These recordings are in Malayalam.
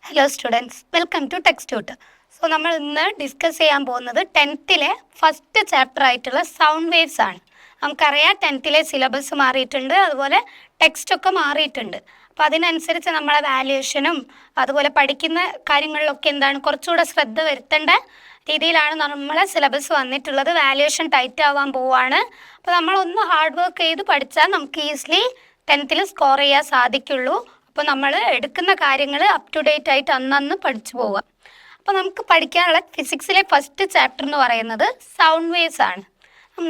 Hello students, welcome to text tutor. So നമ്മൾ ഇന്ന് ഡിസ്കസ് ചെയ്യാൻ പോകുന്നത് 10th ഫസ്റ്റ് ചാപ്റ്റർ ആയിട്ടുള്ള സൗണ്ട് വേവ്സ് ആണ്. നമുക്കറിയാം 10th സിലബസ് മാറിയിട്ടുണ്ട്, അതുപോലെ ടെക്സ്റ്റൊക്കെ മാറിയിട്ടുണ്ട്. അപ്പോൾ അതിനനുസരിച്ച് നമ്മളെ വാല്യുവേഷനും അതുപോലെ പഠിക്കുന്ന കാര്യങ്ങളിലൊക്കെ എന്താണ് കുറച്ചുകൂടെ ശ്രദ്ധ വരുത്തേണ്ട രീതിയിലാണ് നമ്മളെ സിലബസ് വന്നിട്ടുള്ളത്. വാല്യുവേഷൻ ടൈറ്റ് ആവാൻ പോവുകയാണ്. അപ്പോൾ നമ്മളൊന്ന് ഹാർഡ് വർക്ക് ചെയ്ത് പഠിച്ചാൽ നമുക്ക് ഈസിലി 10th സ്കോർ ചെയ്യാൻ സാധിക്കുള്ളൂ. അപ്പോൾ നമ്മൾ എടുക്കുന്ന കാര്യങ്ങൾ അപ് ടു ഡേറ്റ് ആയിട്ട് അന്നന്ന് പഠിച്ചു പോവുക. അപ്പോൾ നമുക്ക് പഠിക്കാനുള്ള ഫിസിക്സിലെ ഫസ്റ്റ് ചാപ്റ്റർ എന്ന് പറയുന്നത് സൗണ്ട് വേവ്സ് ആണ്.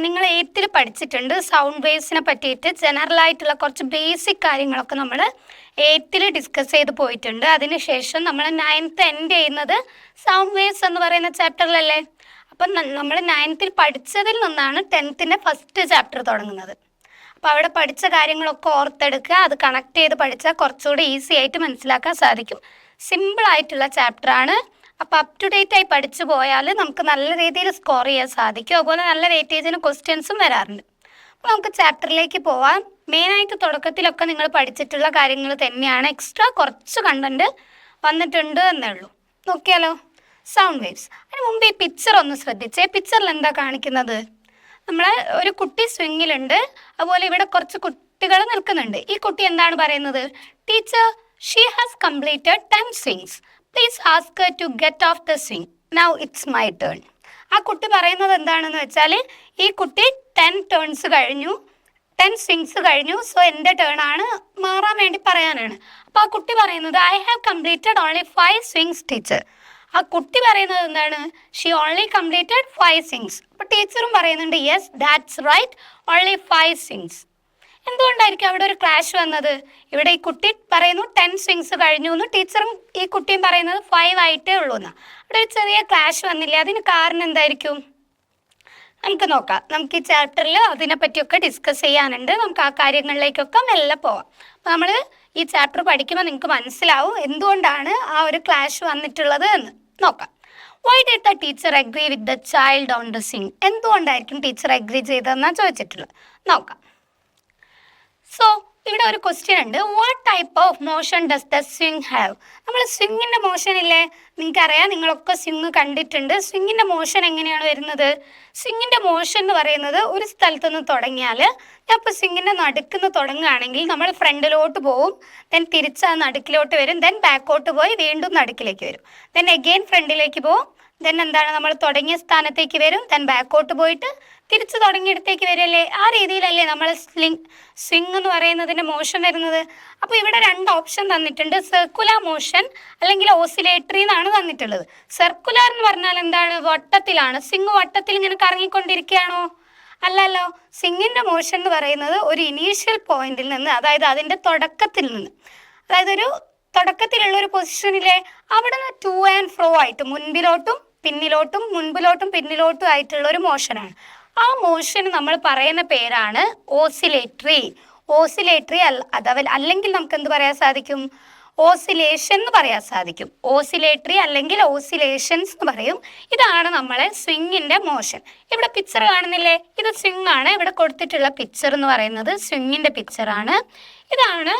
നിങ്ങൾ 8th പഠിച്ചിട്ടുണ്ട്. സൗണ്ട് വേവ്സിനെ പറ്റിയിട്ട് ജനറലായിട്ടുള്ള കുറച്ച് ബേസിക് കാര്യങ്ങളൊക്കെ നമ്മൾ 8th ഡിസ്കസ് ചെയ്ത് പോയിട്ടുണ്ട്. അതിനുശേഷം നമ്മൾ 9th എൻഡ് ചെയ്യുന്നത് സൗണ്ട് വേവ്സ് എന്ന് പറയുന്ന ചാപ്റ്ററിലല്ലേ. അപ്പം നമ്മൾ 9th പഠിച്ചതിൽ നിന്നാണ് 10th ഫസ്റ്റ് ചാപ്റ്റർ തുടങ്ങുന്നത്. അപ്പോൾ അവിടെ പഠിച്ച കാര്യങ്ങളൊക്കെ ഓർത്തെടുക്കുക, അത് കണക്ട് ചെയ്ത് പഠിച്ചാൽ കുറച്ചുകൂടി ഈസി ആയിട്ട് മനസ്സിലാക്കാൻ സാധിക്കും. സിമ്പിളായിട്ടുള്ള ചാപ്റ്ററാണ്. അപ്പോൾ അപ് ടു ഡേറ്റ് ആയി പഠിച്ചു പോയാൽ നമുക്ക് നല്ല രീതിയിൽ സ്കോർ ചെയ്യാൻ സാധിക്കും. അതുപോലെ നല്ല വെയിറ്റേജിന് ക്വസ്റ്റ്യൻസും വരാറുണ്ട്. അപ്പോൾ നമുക്ക് ചാപ്റ്ററിലേക്ക് പോവാം. മെയിനായിട്ട് തുടക്കത്തിലൊക്കെ നിങ്ങൾ പഠിച്ചിട്ടുള്ള കാര്യങ്ങൾ തന്നെയാണ്, എക്സ്ട്രാ കുറച്ച് കണ്ടന്റ് വന്നിട്ടുണ്ട് എന്നേ ഉള്ളൂ. നോക്കിയാലോ, സൗണ്ട് വേവ്സ്. അതിന് മുമ്പ് ഈ പിക്ചർ ഒന്ന് ശ്രദ്ധിച്ചേ. പിക്ചറിൽ എന്താ കാണിക്കുന്നത്? നമ്മൾ ഒരു കുട്ടി സ്വിങ്ങിലുണ്ട്, അതുപോലെ ഇവിടെ കുറച്ച് കുട്ടികൾ നിൽക്കുന്നുണ്ട്. ഈ കുട്ടി എന്താണ് പറയുന്നത്? Teacher, she has completed 10 swings. Please ask her to get off the swing. Now it's my turn. ആ കുട്ടി പറയുന്നത് എന്താണെന്ന് വെച്ചാൽ ഈ കുട്ടി 10 turns കഴിഞ്ഞു, 10 swings കഴിഞ്ഞു. സോ എൻ്റെ ടേൺ ആണ്, മാറാൻ വേണ്ടി പറയാനാണ്. അപ്പോൾ ആ കുട്ടി പറയുന്നത് I have completed only 5 swings teacher. ആ കുട്ടി പറയുന്നത് എന്താണ്? She only completed 5 swings. അപ്പോൾ ടീച്ചറും പറയുന്നുണ്ട് yes that's right, only 5 swings. എന്തുകൊണ്ടായിരിക്കും അവിടെ ഒരു ക്ലാഷ് വന്നത്? ഇവിടെ ഈ കുട്ടി പറയുന്നു 10 swings കഴിഞ്ഞു എന്ന്, ടീച്ചറും ഈ കുട്ടിയും പറയുന്നത് 5 ആയിട്ടേ ഉള്ളൂ എന്ന്. അവിടെ ഒരു ചെറിയ ക്ലാഷ് വന്നില്ലേ? അതിന് കാരണം എന്തായിരിക്കും? നമുക്ക് നോക്കാം. നമുക്ക് ഈ ചാപ്റ്ററിൽ അതിനെപ്പറ്റിയൊക്കെ ഡിസ്കസ് ചെയ്യാനുണ്ട്. നമുക്ക് ആ കാര്യങ്ങളിലേക്കൊക്കെ മെല്ലെ പോവാം. അപ്പോൾ നമ്മൾ ഈ ചാപ്റ്റർ പഠിക്കുമ്പോൾ നിങ്ങൾക്ക് മനസ്സിലാവും എന്തുകൊണ്ടാണ് ആ ഒരു ക്ലാഷ് വന്നിട്ടുള്ളത് എന്ന് നോക്കാം. Why did the teacher agree with the child on the swing? എന്തുകൊണ്ടായിരിക്കും ടീച്ചർ അഗ്രി ചെയ്തതെന്നാണ് ചോദിച്ചിട്ടുള്ളത്. നോക്കാം. സോ ഇവിടെ ഒരു ക്വസ്റ്റ്യൻ ഉണ്ട്. What type of motion does the swing have? നമ്മൾ സ്വിങ്ങിൻ്റെ മോഷൻ ഇല്ലേ, നിങ്ങൾക്കറിയാം, നിങ്ങളൊക്കെ സ്വിങ് കണ്ടിട്ടുണ്ട്. സ്വിങ്ങിൻ്റെ മോഷൻ എങ്ങനെയാണ് വരുന്നത്? സ്വിങ്ങിൻ്റെ മോഷൻ എന്ന് പറയുന്നത് ഒരു സ്ഥലത്തു നിന്ന് തുടങ്ങിയാൽ, ഞാൻ ഇപ്പോൾ സ്വിങ്ങിൻ്റെ നടുക്കുന്ന് തുടങ്ങുകയാണെങ്കിൽ നമ്മൾ ഫ്രണ്ടിലോട്ട് പോവും, ദെൻ തിരിച്ച് ആ നടുക്കിലോട്ട് വരും, ദെൻ ബാക്കോട്ട് പോയി വീണ്ടും നടുക്കിലേക്ക് വരും, ദെൻ അഗെയിൻ ഫ്രണ്ടിലേക്ക് പോവും, ദെൻ എന്താണ് നമ്മൾ തുടങ്ങിയ സ്ഥാനത്തേക്ക് വരും, ദെൻ ബാക്കോട്ട് പോയിട്ട് തിരിച്ച് തുടങ്ങിയിടത്തേക്ക് വരില്ലേ. ആ രീതിയിലല്ലേ നമ്മൾ സ്വിങ് എന്ന് പറയുന്നതിൻ്റെ മോഷൻ വരുന്നത്. അപ്പോൾ ഇവിടെ 2 ഓപ്ഷൻ തന്നിട്ടുണ്ട്, സർക്കുലർ മോഷൻ അല്ലെങ്കിൽ ഓസിലേറ്ററി എന്നാണ് തന്നിട്ടുള്ളത്. സർക്കുലർ എന്ന് പറഞ്ഞാൽ എന്താണ്? വട്ടത്തിലാണ്. സ്വിങ് വട്ടത്തിൽ ഇങ്ങനെ കറങ്ങിക്കൊണ്ടിരിക്കുകയാണോ? അല്ലല്ലോ. സ്വിങ്ങിൻ്റെ മോഷൻ എന്ന് പറയുന്നത് ഒരു ഇനീഷ്യൽ പോയിന്റിൽ നിന്ന്, അതായത് അതിൻ്റെ തുടക്കത്തിൽ നിന്ന്, അതായത് ഒരു തുടക്കത്തിലുള്ള ഒരു പൊസിഷനിലെ അവിടെ നിന്ന് ടു ആൻഡ് ഫ്രോ ആയിട്ട് മുൻപിലോട്ടും പിന്നിലോട്ടും മുൻപിലോട്ടും പിന്നിലോട്ടും ആയിട്ടുള്ള ഒരു മോഷനാണ്. ആ മോഷന് നമ്മൾ പറയുന്ന പേരാണ് ഓസിലേറ്ററി. ഓസിലേറ്ററി അല്ലെങ്കിൽ നമുക്ക് എന്ത് പറയാൻ സാധിക്കും? ഓസിലേഷൻ എന്ന് പറയാൻ സാധിക്കും. ഓസിലേറ്ററി അല്ലെങ്കിൽ ഓസിലേഷൻസ് എന്ന് പറയും. ഇതാണ് നമ്മളെ സ്വിങ്ങിൻ്റെ മോഷൻ. ഇവിടെ പിക്ചർ കാണുന്നില്ലേ? ഇത് സ്വിങ് ആണ്. ഇവിടെ കൊടുത്തിട്ടുള്ള പിക്ചർ എന്ന് പറയുന്നത് സ്വിങ്ങിൻ്റെ പിക്ചറാണ്. ഇതാണ്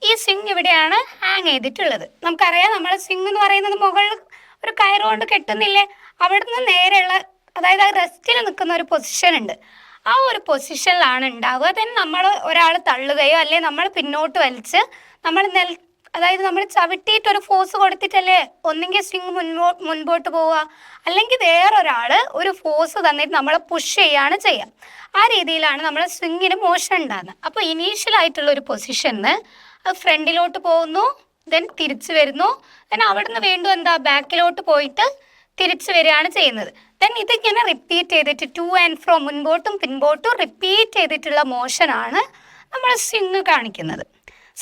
ഈ സ്വിങ്. ഇവിടെയാണ് ഹാങ് ചെയ്തിട്ടുള്ളത്. നമുക്കറിയാം, നമ്മളെ സ്വിങ് എന്ന് പറയുന്നത് മുകളിൽ ഒരു കയറുകൊണ്ട് കെട്ടുന്നില്ലേ, അവിടുന്ന് നേരെയുള്ള, അതായത് ആ റെസ്റ്റിൽ നിൽക്കുന്ന ഒരു പൊസിഷൻ ഉണ്ട്. ആ ഒരു പൊസിഷനിലാണ് ഉണ്ടാവുക. ദെൻ നമ്മൾ ഒരാൾ തള്ളുകയോ അല്ലെങ്കിൽ നമ്മൾ പിന്നോട്ട് വലിച്ച് അതായത് നമ്മൾ ചവിട്ടിയിട്ടൊരു ഫോഴ്സ് കൊടുത്തിട്ടല്ലേ ഒന്നെങ്കിൽ സ്വിങ് മുൻപോട്ട് പോവുക, അല്ലെങ്കിൽ വേറൊരാൾ ഒരു ഫോഴ്സ് തന്നിട്ട് നമ്മളെ പുഷ് ചെയ്യാണ് ചെയ്യുക. ആ രീതിയിലാണ് നമ്മളെ സ്വിങ്ങിന് മോഷൻ ഉണ്ടാകുന്നത്. അപ്പോൾ ഇനീഷ്യൽ ആയിട്ടുള്ള ഒരു പൊസിഷന് അത് ഫ്രണ്ടിലോട്ട് പോകുന്നു, ദെൻ തിരിച്ചു വരുന്നു, ദെൻ അവിടുന്ന് വീണ്ടും ബാക്കിലോട്ട് പോയിട്ട് തിരിച്ചു വരികയാണ് ചെയ്യുന്നത്. ദെൻ ഇതിങ്ങനെ റിപ്പീറ്റ് ചെയ്തിട്ട് ടു ആൻഡ് ഫ്രോ, മുൻപോട്ടും പിൻപോട്ടും റിപ്പീറ്റ് ചെയ്തിട്ടുള്ള മോഷനാണ് നമ്മൾ സ്വിങ് കാണിക്കുന്നത്.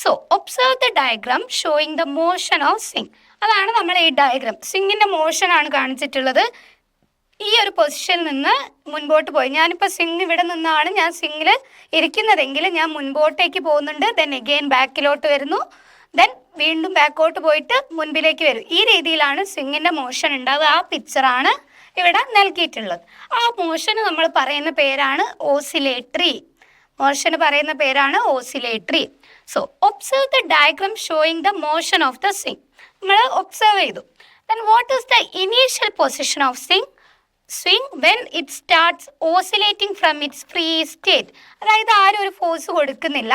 So observe the diagram showing the motion of swing. അതാണ് നമ്മൾ ഈ ഡയഗ്രാം. സ്വിങ്ങിൻ്റെ മോഷനാണ് കാണിച്ചിട്ടുള്ളത്. ഈ ഒരു പൊസിഷനിൽ നിന്ന് മുൻപോട്ട് പോയി, ഞാനിപ്പോൾ സ്വിങ് ഇവിടെ നിന്നാണ് ഞാൻ സ്വിങ്ങിൽ ഇരിക്കുന്നതെങ്കിൽ ഞാൻ മുൻപോട്ടേക്ക് പോകുന്നുണ്ട്, ദെൻ എഗെയിൻ ബാക്കിലോട്ട് വരുന്നു, ദെൻ വീണ്ടും ബാക്കോട്ട് പോയിട്ട് മുൻപിലേക്ക് വരും. ഈ രീതിയിലാണ് സ്വിങ്ങിൻ്റെ മോഷൻ ഉണ്ടാവുക. ആ പിക്ചറാണ് ഇവിടെ നൽകിയിട്ടുള്ളത്. ആ മോഷന് നമ്മൾ പറയുന്ന പേരാണ് ഓസിലേറ്ററി. മോഷന് പറയുന്ന പേരാണ് oscillatory. So observe the diagram showing the motion of the swing. നമ്മൾ ഒബ്സർവ് ചെയ്തു. Then what is the initial position of swing when it starts oscillating from its free state? അതായത് ആരും ഒരു ഫോഴ്സ് കൊടുക്കുന്നില്ല,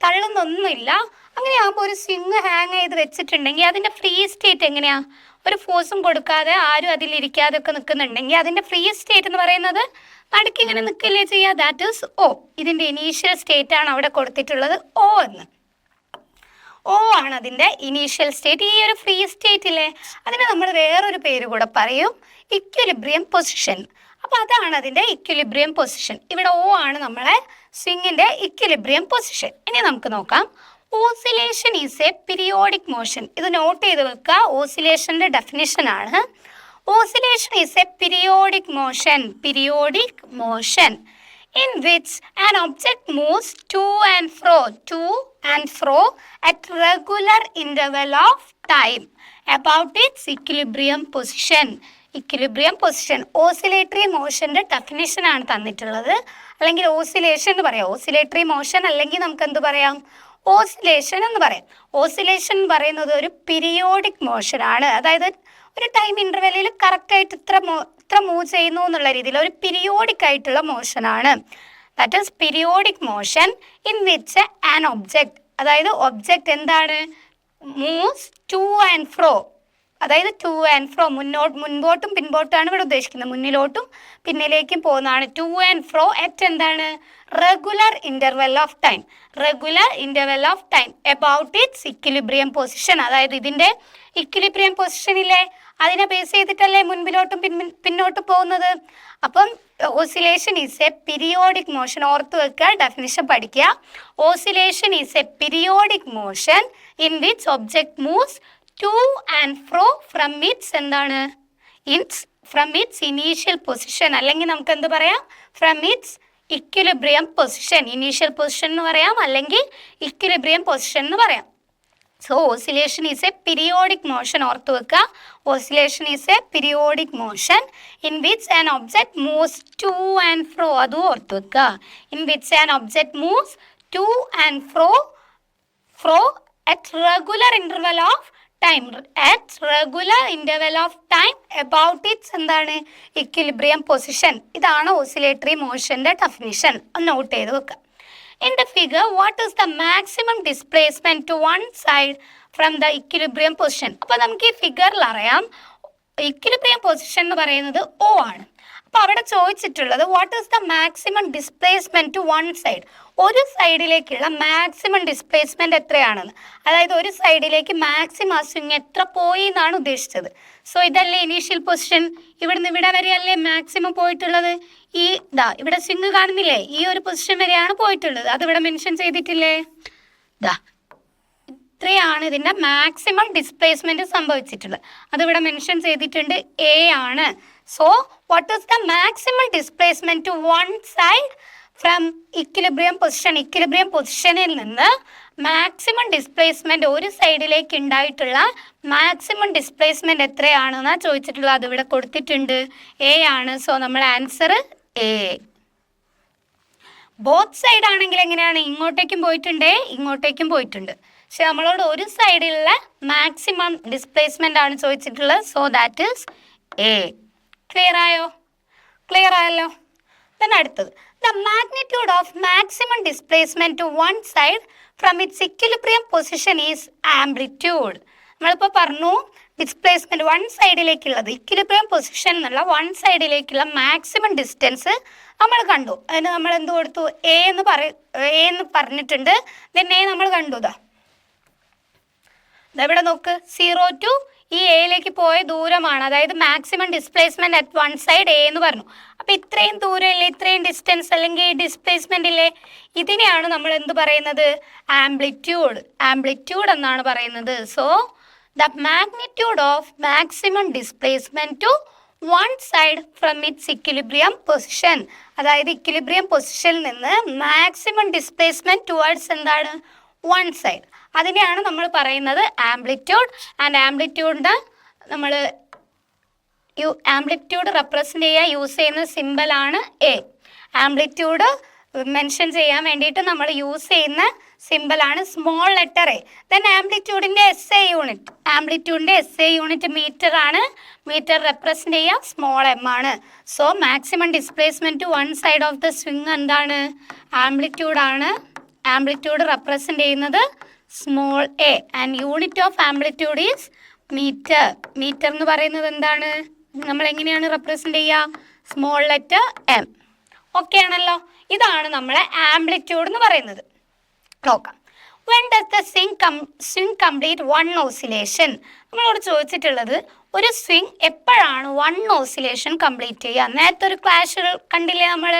തള്ളുന്നൊന്നുമില്ല. അങ്ങനെയാകുമ്പോൾ ഒരു സ്വിങ് ഹാങ് ചെയ്ത് വെച്ചിട്ടുണ്ടെങ്കിൽ അതിൻ്റെ ഫ്രീ സ്റ്റേറ്റ് എങ്ങനെയാണ്? ഒരു ഫോഴ്സും കൊടുക്കാതെ ആരും അതിലിരിക്കാതെ ഒക്കെ നിൽക്കുന്നുണ്ടെങ്കിൽ അതിൻ്റെ ഫ്രീ സ്റ്റേറ്റ് എന്ന് പറയുന്നത് നടുക്ക് ഇങ്ങനെ നിൽക്കില്ലേ ചെയ്യുക, ദാറ്റ് ഈസ് O. ഇതിൻ്റെ ഇനീഷ്യൽ സ്റ്റേറ്റ് ആണ് അവിടെ കൊടുത്തിട്ടുള്ളത് O എന്ന്. O ആണ് അതിൻ്റെ ഇനീഷ്യൽ സ്റ്റേറ്റ്. ഈ ഒരു ഫ്രീ സ്റ്റേറ്റ് ഇല്ലേ, അതിന് നമ്മൾ വേറൊരു പേര് കൂടെ പറയും, ഇക്വിലിബ്രിയം പൊസിഷൻ. അപ്പോൾ അതാണ് അതിൻ്റെ ഇക്വിലിബ്രിയം പൊസിഷൻ. ഇവിടെ O ആണ് നമ്മളെ സ്വിങ്ങിൻ്റെ ഇക്വിലിബ്രിയം പൊസിഷൻ. ഇനി നമുക്ക് നോക്കാം. Oscillation is a periodic motion. ഇത് നോട്ട് ചെയ്ത് വെക്കുക, ഓസിലേഷൻ്റെ ഡെഫിനിഷൻ ആണ്. Oscillation is a periodic motion in which an object moves to and fro at regular interval of time about its equilibrium position. Oscillatory മോഷൻ്റെ ഡെഫിനിഷൻ ആണ് തന്നിട്ടുള്ളത്. അല്ലെങ്കിൽ ഓസിലേഷൻ എന്ന് പറയാം. ഓസിലേറ്ററി മോഷൻ അല്ലെങ്കിൽ നമുക്ക് എന്ത് പറയാം? ഓസിലേഷൻ എന്ന് പറയാം. ഓസിലേഷൻ എന്ന് പറയുന്നത് ഒരു പീരിയോഡിക് മോഷനാണ്. അതായത് ഒരു ടൈം ഇൻ്റർവെല്ലിൽ കറക്റ്റായിട്ട് ഇത്ര മൂവ് ചെയ്യുന്നു എന്നുള്ള രീതിയിൽ ഒരു പീരിയോഡിക് ആയിട്ടുള്ള മോഷനാണ്. That is periodic motion in which an object, അതായത് ഒബ്ജക്റ്റ് എന്താണ്? Moves to and fro. അതായത് ടു ആൻഡ് ഫ്രോ, മുൻപോട്ടും പിൻപോട്ടാണ് ഇവിടെ ഉദ്ദേശിക്കുന്നത്. മുന്നിലോട്ടും പിന്നിലേക്കും പോകുന്നതാണ് ടു ആൻഡ് ഫ്രോ അറ്റ് എന്താണ്? Regular interval of time. About it's equilibrium position. അതായത് ഇതിൻ്റെ ഇക്വിലിബ്രിയം പൊസിഷൻ ഇല്ലേ, അതിനെ ബേസ് ചെയ്തിട്ടല്ലേ മുൻപിലോട്ടും പിന്നോട്ടും പോകുന്നത്. അപ്പം oscillation is a periodic motion. ഓർത്ത് വെക്കുക, ഡെഫിനിഷൻ പഠിക്കുക. Oscillation is a periodic motion in which object moves to and ഫ്രോ from it's എന്താണ്? ഫ്രം ഇറ്റ്സ് ഇനീഷ്യൽ പൊസിഷൻ, അല്ലെങ്കിൽ നമുക്ക് എന്ത് പറയാം? From its equilibrium position. Initial position എന്ന് പറയാം, അല്ലെങ്കിൽ ഇക്വിലിബ്രിയം പൊസിഷൻ എന്ന് പറയാം. So oscillation is a periodic motion. ഓർത്ത് വെക്കുക, oscillation is a periodic motion in which an object moves to and ഫ്രോ. അതും ഓർത്ത് വെക്കുക. In which an object moves to and ഫ്രോ at regular interval of time about its എന്താണ്? Equilibrium position. ഇതാണ് ഓസിലേറ്ററി മോഷൻ്റെ ഡെഫിനിഷൻ. ഒന്ന് നോട്ട് ചെയ്ത് വെക്കുക. In the figure, what is the maximum displacement to one side from the equilibrium position? അപ്പോൾ നമുക്ക് ഈ ഫിഗറിൽ അറിയാം ഇക്വിലിബ്രിയം പൊസിഷൻ എന്ന് പറയുന്നത് O ആണ്. അപ്പോൾ അവിടെ ചോദിച്ചിട്ടുള്ളത് what is the maximum displacement to one side. ഒരു സൈഡിലേക്കുള്ള മാക്സിമം ഡിസ്പ്ലേസ്മെൻറ്റ് എത്രയാണെന്ന്, അതായത് ഒരു സൈഡിലേക്ക് മാക്സിമം സ്വിങ് എത്ര പോയി എന്നാണ് ഉദ്ദേശിച്ചത്. സോ ഇതല്ലേ ഇനീഷ്യൽ പൊസിഷൻ. ഇവിടുന്ന് ഇവിടെ വരെയല്ലേ മാക്സിമം പോയിട്ടുള്ളത്. ഇവിടെ സ്വിങ് കാണുന്നില്ലേ, ഈ ഒരു പൊസിഷൻ വരെയാണ് പോയിട്ടുള്ളത്. അതിവിടെ മെൻഷൻ ചെയ്തിട്ടില്ലേ? ഇത്രയാണ് ഇതിൻ്റെ മാക്സിമം ഡിസ്പ്ലേസ്മെൻറ്റ് സംഭവിച്ചിട്ടുള്ളത്. അതിവിടെ മെൻഷൻ ചെയ്തിട്ടുണ്ട്, A ആണ്. So what is the maximum displacement to one side from equilibrium position. Equilibrium പൊസിഷനിൽ നിന്ന് മാക്സിമം ഡിസ്പ്ലേസ്മെൻറ്റ് ഒരു സൈഡിലേക്ക് ഉണ്ടായിട്ടുള്ള മാക്സിമം ഡിസ്പ്ലേസ്മെൻറ്റ് എത്രയാണെന്നാണ് ചോദിച്ചിട്ടുള്ളത്. അതിവിടെ കൊടുത്തിട്ടുണ്ട്, A ആണ്. സോ നമ്മുടെ ആൻസർ A. ബോത്ത് സൈഡ് ആണെങ്കിൽ എങ്ങനെയാണ്? ഇങ്ങോട്ടേക്കും പോയിട്ടുണ്ട്, ഇങ്ങോട്ടേക്കും പോയിട്ടുണ്ട്. പക്ഷെ നമ്മളോട് ഒരു സൈഡിലുള്ള മാക്സിമം ഡിസ്പ്ലേസ്മെൻ്റ് ആണ് ചോദിച്ചിട്ടുള്ളത്. So that is A. Clear ആയല്ലോ. then അടുത്തത് the magnitude of maximum displacement to one side from its equilibrium position is amplitude. നമ്മളിപ്പോൾ പറഞ്ഞു ഡിസ്പ്ലേസ്മെൻറ്റ് വൺ സൈഡിലേക്കുള്ളത്, ഇക്വിലിബ്രിയം പൊസിഷൻ എന്നുള്ള വൺ സൈഡിലേക്കുള്ള മാക്സിമം ഡിസ്റ്റൻസ് നമ്മൾ കണ്ടു. അതിന് നമ്മൾ എന്ത് കൊടുത്തു? A എന്ന് പറഞ്ഞിട്ടുണ്ട്. then A നമ്മൾ കണ്ടു. ഇതെവിടെ നോക്ക്, 0 to ഈ എയിലേക്ക് പോയ ദൂരമാണ്, അതായത് maximum displacement at one side A എന്ന് പറഞ്ഞു. അപ്പോൾ ഇത്രയും ദൂരം ഇല്ലേ, ഇത്രയും ഡിസ്റ്റൻസ് അല്ലെങ്കിൽ ഡിസ്പ്ലേസ്മെൻ്റ് ഇല്ലേ, ഇതിനെയാണ് നമ്മൾ എന്ത് പറയുന്നത്? ആംപ്ലിറ്റ്യൂഡ് എന്നാണ് പറയുന്നത്. So the magnitude of maximum displacement to one side from its equilibrium position, അതായത് ഇക്വിലിബ്രിയം പൊസിഷനിൽ നിന്ന് മാക്സിമം ഡിസ്പ്ലേസ്മെൻറ്റ് ടുവേർഡ്സ് എന്താണ്? One side. അതിനെയാണ് നമ്മൾ പറയുന്നത് ആംപ്ലിറ്റ്യൂഡ്. ആൻഡ് ആംപ്ലിറ്റ്യൂഡിൻ്റെ നമ്മൾ ആംപ്ലിറ്റ്യൂഡ് റെപ്രസെൻ്റ് ചെയ്യാൻ യൂസ് ചെയ്യുന്ന സിമ്പലാണ് A. ആംപ്ലിറ്റ്യൂഡ് മെൻഷൻ ചെയ്യാൻ വേണ്ടിയിട്ട് നമ്മൾ യൂസ് ചെയ്യുന്ന സിമ്പിളാണ് സ്മോൾ ലെറ്റർ എ. ദെൻ ആംപ്ലിറ്റ്യൂഡിൻ്റെ SI യൂണിറ്റ്, ആംപ്ലിറ്റ്യൂഡിൻ്റെ SI യൂണിറ്റ് മീറ്റർ ആണ്. മീറ്റർ റെപ്രസെൻ്റ് ചെയ്യുക സ്മോൾ m ആണ്. So maximum displacement one side of the swing എന്താണ്? ആംപ്ലിറ്റ്യൂഡ് ആണ്. ആംപ്ലിറ്റ്യൂഡ് റെപ്രസെൻ്റ് ചെയ്യുന്നത് small a and unit of amplitude is metre. Metre എന്ന് പറയുന്നത് എന്താണ്? നമ്മൾ എങ്ങനെയാണ് റെപ്രസെൻ്റ് ചെയ്യുക? Small letter m. ഓക്കെ ആണല്ലോ. ഇതാണ് നമ്മളെ ആംപ്ലിറ്റ്യൂഡ് എന്ന് പറയുന്നത്. നോക്കാം. When does the swing complete one oscillation? നമ്മളോട് ചോദിച്ചിട്ടുള്ളത് ഒരു സ്വിങ് എപ്പോഴാണ് വൺ ഓസിലേഷൻ കംപ്ലീറ്റ് ചെയ്യുക? നേരത്തെ ഒരു ക്ലാഷ് കണ്ടില്ലേ നമ്മൾ?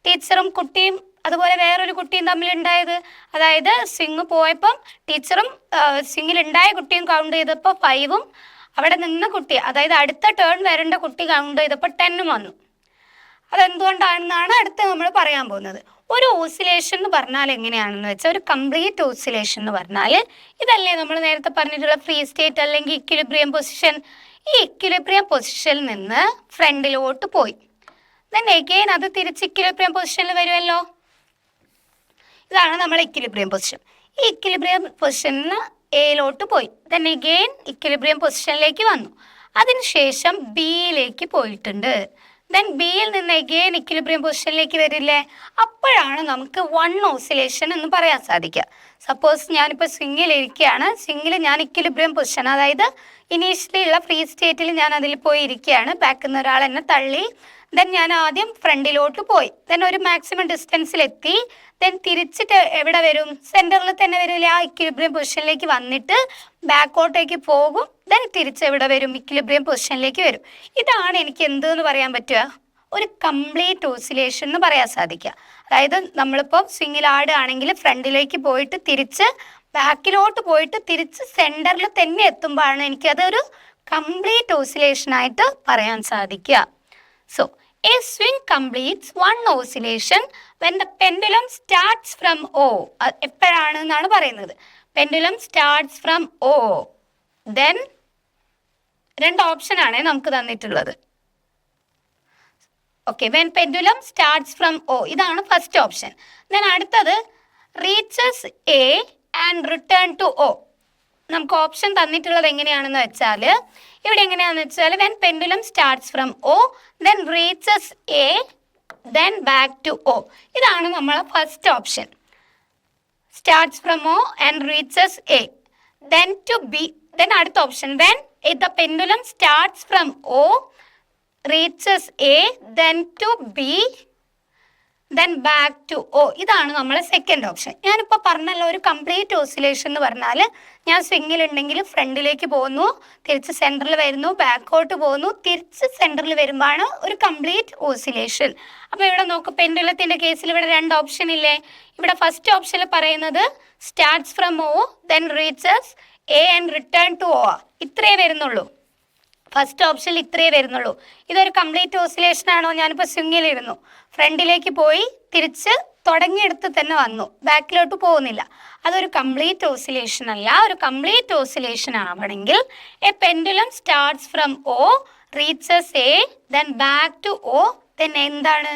ടീച്ചറും കുട്ടിയും അതുപോലെ വേറൊരു കുട്ടിയും തമ്മിലുണ്ടായത്. അതായത് സ്വിങ് പോയപ്പം ടീച്ചറും സ്വിങ്ങിലുണ്ടായ കുട്ടിയും കൗണ്ട് ചെയ്തപ്പോൾ 5ഉം അവിടെ നിന്ന കുട്ടി, അതായത് അടുത്ത ടേൺ വരേണ്ട കുട്ടി കൗണ്ട് ചെയ്തപ്പോൾ 10ഉം വന്നു. അതെന്തുകൊണ്ടാണെന്നാണ് അടുത്ത് നമ്മൾ പറയാൻ പോകുന്നത്. ഒരു ഓസിലേഷൻ എന്ന് പറഞ്ഞാൽ എങ്ങനെയാണെന്ന് വെച്ചാൽ, ഒരു കംപ്ലീറ്റ് ഓസിലേഷൻ എന്ന് പറഞ്ഞാൽ ഇതല്ലേ നമ്മൾ നേരത്തെ പറഞ്ഞിട്ടുള്ള ഫ്രീ സ്റ്റേറ്റ് അല്ലെങ്കിൽ ഇക്വിലിബ്രിയം പൊസിഷൻ. ഈ ഇക്വിലിബ്രിയം പൊസിഷനിൽ നിന്ന് ഫ്രണ്ടിലോട്ട് പോയി, ദെൻ എഗെയിൻ അത് തിരിച്ച് ഇക്വിലിബ്രിയം പൊസിഷനിൽ വരുമല്ലോ. ഇതാണ് നമ്മൾ ഇക്വിലിബ്രിയം പൊസിഷൻ. ഈ ഇക്വിലിബ്രിയം പൊസിഷനിൽ നിന്ന് എയിലോട്ട് പോയി, ദെൻ എഗെയിൻ ഇക്വിലിബ്രിയം പൊസിഷനിലേക്ക് വന്നു. അതിനുശേഷം ബിയിലേക്ക് പോയിട്ടുണ്ട്. ദെൻ ബിയിൽ നിന്ന് എഗെയിൻ ഇക്വിലിബ്രിയം പൊസിഷനിലേക്ക് വരില്ലേ? അപ്പോഴാണ് നമുക്ക് വൺ ഓസിലേഷൻ എന്ന് പറയാൻ സാധിക്കുക. സപ്പോസ് ഞാനിപ്പോൾ സ്വിങ്ങിലിരിക്കുകയാണ്. സ്വിങ്ങിൽ ഞാൻ ഇക്വിലിബ്രിയം പൊസിഷൻ, അതായത് ഇനീഷ്യലി ഉള്ള ഫ്രീ സ്റ്റേറ്റിൽ ഞാൻ അതിൽ പോയി ഇരിക്കുകയാണ്. ബാക്കിൽ നിന്ന് ഒരാൾ എന്നെ തള്ളി. ദെൻ ഞാൻ ആദ്യം ഫ്രണ്ടിലോട്ട് പോയി, ദെൻ ഒരു മാക്സിമം ഡിസ്റ്റൻസിലെത്തി. ദെൻ തിരിച്ചിട്ട് എവിടെ വരും? സെൻറ്ററിൽ തന്നെ വരില്ല. ആ ഇക്വിലിബ്രിയം പൊസിഷനിലേക്ക് വന്നിട്ട് ബാക്കോട്ടേക്ക് പോകും. ദെൻ തിരിച്ച് എവിടെ വരും? ഇക്വിലിബ്രിയം പൊസിഷനിലേക്ക് വരും. ഇതാണ് എനിക്ക് എന്തെന്ന് പറയാൻ പറ്റുക? ഒരു കംപ്ലീറ്റ് ഓസിലേഷൻ എന്ന് പറയാൻ സാധിക്കുക. അതായത് നമ്മളിപ്പോൾ സ്വിങ്ങിൽ ആടുകയാണെങ്കിൽ ഫ്രണ്ടിലേക്ക് പോയിട്ട് തിരിച്ച് ബാക്കിലോട്ട് പോയിട്ട് തിരിച്ച് സെൻറ്ററിൽ തന്നെ എത്തുമ്പോഴാണ് എനിക്കതൊരു കംപ്ലീറ്റ് ഓസിലേഷനായിട്ട് പറയാൻ സാധിക്കുക. So, a swing completes one oscillation when the pendulum starts from O. എപ്പോഴാണ് എന്നാണ് പറയുന്നത്? Pendulum starts from O. Then രണ്ട് ഓപ്ഷനാണ് നമുക്ക് തന്നിട്ടുള്ളത്. Okay, when pendulum starts from O, ഇതാണ് ഫസ്റ്റ് ഓപ്ഷൻ. ദെൻ അടുത്തത് reaches A and return to O. നമുക്ക് ഓപ്ഷൻ തന്നിട്ടുള്ളത് എങ്ങനെയാണെന്ന് വെച്ചാൽ, ഇവിടെ എങ്ങനെയാണെന്ന് വെച്ചാൽ when pendulum starts from O, then reaches A, then back to O. ഇതാണ് നമ്മളെ first option. Starts from O and reaches A, then to B. Then അടുത്ത option when the pendulum starts from O, reaches A, then to B, then back to O. ഇതാണ് നമ്മളെ സെക്കൻഡ് ഓപ്ഷൻ. ഞാനിപ്പോൾ പറഞ്ഞല്ലോ, ഒരു കംപ്ലീറ്റ് ഓസിലേഷൻ എന്ന് പറഞ്ഞാൽ ഞാൻ സ്വിങ്ങിലുണ്ടെങ്കിൽ ഫ്രണ്ടിലേക്ക് പോകുന്നു, തിരിച്ച് സെൻറ്ററിൽ വരുന്നു, ബാക്കോട്ട് പോകുന്നു, തിരിച്ച് സെൻറ്ററിൽ വരുമ്പോഴാണ് ഒരു കംപ്ലീറ്റ് ഓസിലേഷൻ. അപ്പോൾ ഇവിടെ നോക്ക്, പെൻഡുലത്തിൻ്റെ കേസിൽ ഇവിടെ രണ്ട് ഓപ്ഷൻ ഇല്ലേ? ഇവിടെ ഫസ്റ്റ് ഓപ്ഷനിൽ പറയുന്നത് starts from O, then reaches A and return to O. ഇത്രയേ വരുന്നുള്ളൂ. ഫസ്റ്റ് ഓപ്ഷനിൽ ഇത്രയേ വരുന്നുള്ളൂ. ഇതൊരു കംപ്ലീറ്റ് ഓസിലേഷൻ ആണോ? ഞാനിപ്പോൾ സ്വിങ്ങിലിരുന്നു, ഫ്രണ്ടിലേക്ക് പോയി തിരിച്ച് തുടങ്ങിയെടുത്ത് തന്നെ വന്നു, ബാക്കിലോട്ട് പോകുന്നില്ല. അതൊരു കംപ്ലീറ്റ് ഓസിലേഷൻ അല്ല. ഒരു കംപ്ലീറ്റ് ഓസിലേഷൻ ആവണമെങ്കിൽ a pendulum starts from O, reaches A, then back to O, then എന്താണ്?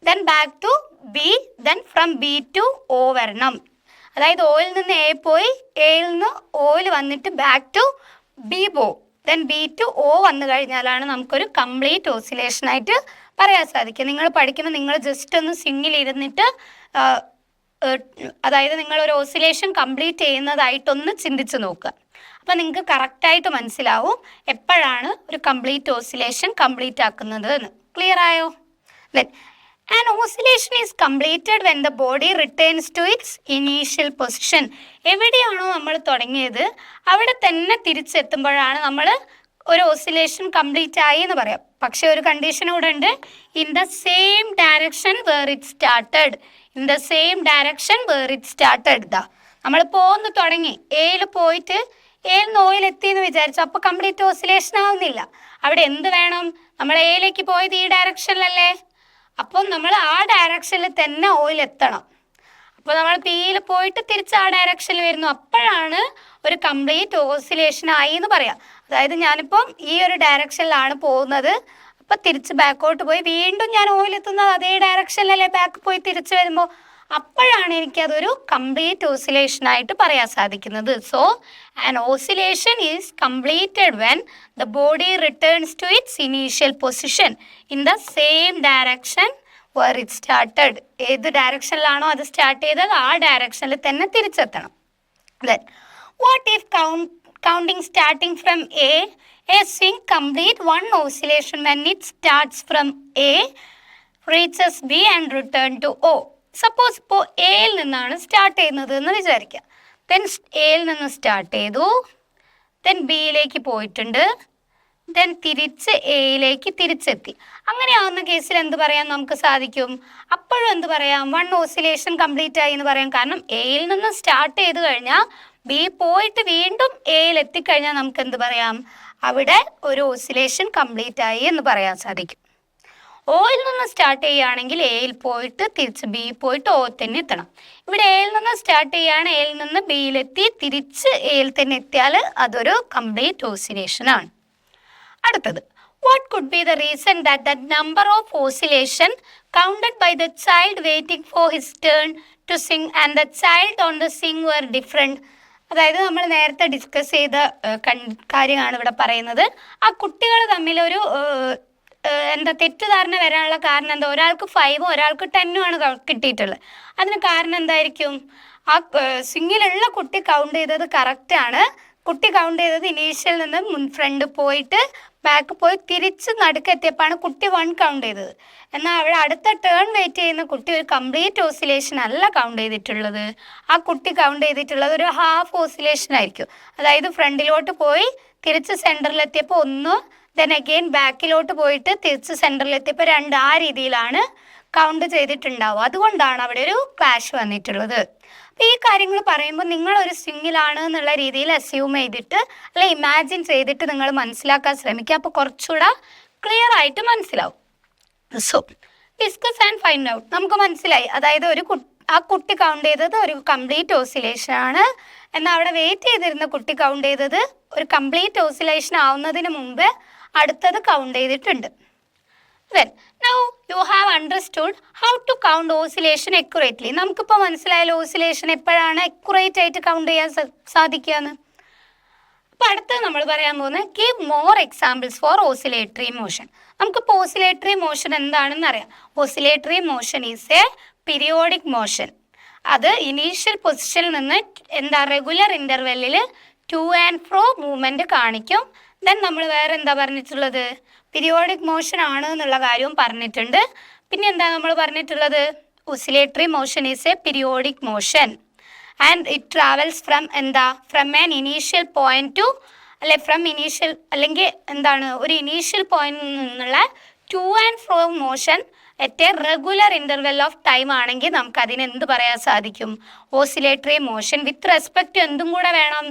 Then back to B, then from B to O വരണം. അതായത് Oയിൽ നിന്ന് A പോയി, Aയിൽ നിന്ന് Oയിൽ വന്നിട്ട് ബാക്ക് ടു B പോകും. ദെൻ B ടു O വന്നു കഴിഞ്ഞാലാണ് നമുക്കൊരു കംപ്ലീറ്റ് ഓസിലേഷനായിട്ട് പറയാൻ സാധിക്കുക. നിങ്ങൾ പഠിക്കുമ്പോൾ നിങ്ങൾ ജസ്റ്റ് ഒന്ന് സ്വിങ്ങിലിരുന്നിട്ട്, അതായത് നിങ്ങളൊരു ഓസിലേഷൻ കംപ്ലീറ്റ് ചെയ്യുന്നതായിട്ടൊന്ന് ചിന്തിച്ച് നോക്കുക. അപ്പോൾ നിങ്ങൾക്ക് കറക്റ്റായിട്ട് മനസ്സിലാവും എപ്പോഴാണ് ഒരു കംപ്ലീറ്റ് ഓസിലേഷൻ കംപ്ലീറ്റ് ആക്കുന്നത് എന്ന്. ക്ലിയർ ആയോ? Then an oscillation is completed when the body returns to its initial position. എവിടെയാണോ നമ്മൾ തുടങ്ങിയത് അവിടെ തന്നെ തിരിച്ചെത്തുമ്പോഴാണ് നമ്മൾ ഒരു ഓസിലേഷൻ കംപ്ലീറ്റ് ആയി എന്ന് പറയാം. പക്ഷെ ഒരു കണ്ടീഷൻ കൂടെ ഉണ്ട്. In the same direction where it started. In the same direction where it started. ദാ നമ്മളിപ്പോൾ ഒന്ന് തുടങ്ങി, എയിൽ പോയിട്ട് എയിൽ നിന്ന് ഓയിൽ എത്തിയെന്ന് വിചാരിച്ചു, അപ്പോൾ കംപ്ലീറ്റ് ഓസിലേഷൻ ആവുന്നില്ല. അവിടെ എന്ത് വേണം? നമ്മൾ എയിലേക്ക് പോയത് ഈ ഡയറക്ഷനിലല്ലേ, അപ്പം നമ്മൾ ആ ഡയറക്ഷനിൽ തന്നെ ഓയിൽ എത്തണം. അപ്പോൾ നമ്മൾ പിയിൽ പോയിട്ട് തിരിച്ച് ആ ഡയറക്ഷനിൽ വരുന്നു, അപ്പോഴാണ് ഒരു കംപ്ലീറ്റ് ഓസിലേഷൻ ആയി എന്ന് പറയാം. അതായത് ഞാനിപ്പം ഈ ഒരു ഡയറക്ഷനിലാണ് പോകുന്നത്, അപ്പോൾ തിരിച്ച് ബാക്കോട്ട് പോയി വീണ്ടും ഞാൻ ഓയിലെത്തുന്നത് അതേ ഡയറക്ഷനിലല്ലേ ബാക്ക് പോയി തിരിച്ച് വരുമ്പോൾ, അപ്പോഴാണ് എനിക്കതൊരു കംപ്ലീറ്റ് ഓസിലേഷൻ ആയിട്ട് പറയാൻ സാധിക്കുന്നത്. So an oscillation is completed when the body returns to its initial position in the same direction where it started. ഏത് ഡയറക്ഷനിലാണോ അത് സ്റ്റാർട്ട് ചെയ്തത് ആ ഡയറക്ഷനിൽ തന്നെ തിരിച്ചെത്തണം. Then what if counting starting from a swing complete one oscillation when it starts from A, reaches B and return to O. Suppose ഇപ്പോൾ എയിൽ നിന്നാണ് സ്റ്റാർട്ട് ചെയ്യുന്നത് എന്ന് വിചാരിക്കുക. ദെൻ എയിൽ നിന്ന് സ്റ്റാർട്ട് ചെയ്തു, ദെൻ ബിയിലേക്ക് പോയിട്ടുണ്ട്, ദെൻ തിരിച്ച് എയിലേക്ക് തിരിച്ചെത്തി. അങ്ങനെയാവുന്ന കേസിൽ എന്ത് പറയാൻ നമുക്ക് സാധിക്കും? അപ്പോഴും എന്ത് പറയാം? വൺ ഓസിലേഷൻ കംപ്ലീറ്റ് ആയി എന്ന് പറയാം. കാരണം എയിൽ നിന്ന് സ്റ്റാർട്ട് ചെയ്ത് കഴിഞ്ഞാൽ ബി പോയിട്ട് വീണ്ടും എയിൽ എത്തിക്കഴിഞ്ഞാൽ നമുക്ക് എന്ത് പറയാം? അവിടെ ഒരു ഓസിലേഷൻ കംപ്ലീറ്റ് ആയി എന്ന് പറയാൻ സാധിക്കും. ഓയിൽ നിന്ന് സ്റ്റാർട്ട് ചെയ്യുകയാണെങ്കിൽ എയിൽ പോയിട്ട് തിരിച്ച് ബി പോയിട്ട് ഓ തന്നെ എത്തണം. ഇവിടെ എയിൽ നിന്ന് സ്റ്റാർട്ട് ചെയ്യുകയാണ്, എയിൽ നിന്ന് ബിയിലെത്തി തിരിച്ച് എയിൽ തന്നെ എത്തിയാൽ അതൊരു കംപ്ലീറ്റ് ഓസിലേഷൻ ആണ്. അടുത്തത്, what could be the reason that the number of oscillation counted by the child waiting for his turn to sing and the child on the sing were different? അതായത് നമ്മൾ നേരത്തെ ഡിസ്കസ് ചെയ്ത കാര്യമാണ് ഇവിടെ പറയുന്നത്. ആ കുട്ടികൾ തമ്മിലൊരു തെറ്റിദ്ധാരണ വരാനുള്ള കാരണം എന്താ? ഒരാൾക്ക് 5ഉം ഒരാൾക്ക് 10ഉം ആണ് കിട്ടിയിട്ടുള്ളത്. അതിന് കാരണം എന്തായിരിക്കും? ആ സ്വിങ്ങിലുള്ള കുട്ടി കൗണ്ട് ചെയ്തത് കറക്റ്റാണ്. കുട്ടി കൗണ്ട് ചെയ്തത് ഇനീഷ്യൽ നിന്ന് ഫ്രണ്ട് പോയിട്ട് ബാക്ക് പോയി തിരിച്ച് നടുക്കെത്തിയപ്പോഴാണ് കുട്ടി 1 കൗണ്ട് ചെയ്തത്. എന്നാൽ അവിടെ അടുത്ത ടേൺ വെയിറ്റ് ചെയ്യുന്ന കുട്ടി ഒരു കംപ്ലീറ്റ് ഓസിലേഷൻ അല്ല കൗണ്ട് ചെയ്തിട്ടുള്ളത്. ആ കുട്ടി കൗണ്ട് ചെയ്തിട്ടുള്ളത് ഒരു ഹാഫ് ഓസിലേഷൻ ആയിരിക്കും. അതായത് ഫ്രണ്ടിലോട്ട് പോയി തിരിച്ച് സെൻറ്ററിലെത്തിയപ്പോൾ 1, ദെൻ അഗെയിൻ ബാക്കിലോട്ട് പോയിട്ട് തിരിച്ച് സെൻറ്ററിലെത്തിയപ്പോൾ 2, ആ രീതിയിലാണ് കൗണ്ട് ചെയ്തിട്ടുണ്ടാവും. അതുകൊണ്ടാണ് അവിടെ ഒരു ക്ലാഷ് വന്നിട്ടുള്ളത്. അപ്പോൾ ഈ കാര്യങ്ങൾ പറയുമ്പോൾ നിങ്ങളൊരു സ്വിങ്ങിലാണ് എന്നുള്ള രീതിയിൽ അസ്യൂം ചെയ്തിട്ട് അല്ലെ ഇമാജിൻ ചെയ്തിട്ട് നിങ്ങൾ മനസ്സിലാക്കാൻ ശ്രമിക്കുക. അപ്പോൾ കുറച്ചുകൂടെ ക്ലിയർ ആയിട്ട് മനസ്സിലാവും. So discuss and find out. നമുക്ക് മനസ്സിലായി, അതായത് ആ കുട്ടി കൗണ്ട് ചെയ്തത് ഒരു കംപ്ലീറ്റ് ഓസിലേഷൻ ആണ്. എന്നാൽ അവിടെ വെയിറ്റ് ചെയ്തിരുന്ന കുട്ടി കൗണ്ട് ചെയ്തത് ഒരു കംപ്ലീറ്റ് ഓസിലേഷൻ ആവുന്നതിന് മുമ്പ് അടുത്തത് കൗണ്ട് ചെയ്തിട്ടുണ്ട്. Then now you have understood how to count oscillation accurately. നമുക്കിപ്പോൾ മനസ്സിലായാലും ഓസിലേഷൻ എപ്പോഴാണ് അക്യുറേറ്റ് ആയിട്ട് കൗണ്ട് ചെയ്യാൻ സാധിക്കുകയെന്ന്. അപ്പോൾ അടുത്ത് നമ്മൾ പറയാൻ പോകുന്നത് give more examples for oscillatory motion. നമുക്കിപ്പോൾ ഓസിലേറ്ററി മോഷൻ എന്താണെന്ന് അറിയാം. Oscillatory motion is a periodic motion. അത് ഇനീഷ്യൽ പൊസിഷനിൽ നിന്ന് റെഗുലർ ഇൻ്റർവെല്ലിൽ ടു ആൻഡ് ഫ്രോ മൂവ്മെൻറ്റ് കാണിക്കും. ദെൻ നമ്മൾ വേറെ എന്താ പറഞ്ഞിട്ടുള്ളത്? പീരിയോഡിക് മോഷൻ ആണ് എന്നുള്ള കാര്യവും പറഞ്ഞിട്ടുണ്ട്. പിന്നെ എന്താ നമ്മൾ പറഞ്ഞിട്ടുള്ളത്? Oscillatory motion is a periodic motion and it travels from from an initial point two ഒരു ഇനീഷ്യൽ പോയിന്റിൽ നിന്നുള്ള to and ഫ്രോ motion at A regular interval of time ആണെങ്കിൽ നമുക്ക് അതിന് എന്ത് പറയാൻ സാധിക്കും? Oscillatory motion. വിത്ത് റെസ്പെക്ട് എന്തും കൂടെ വേണം?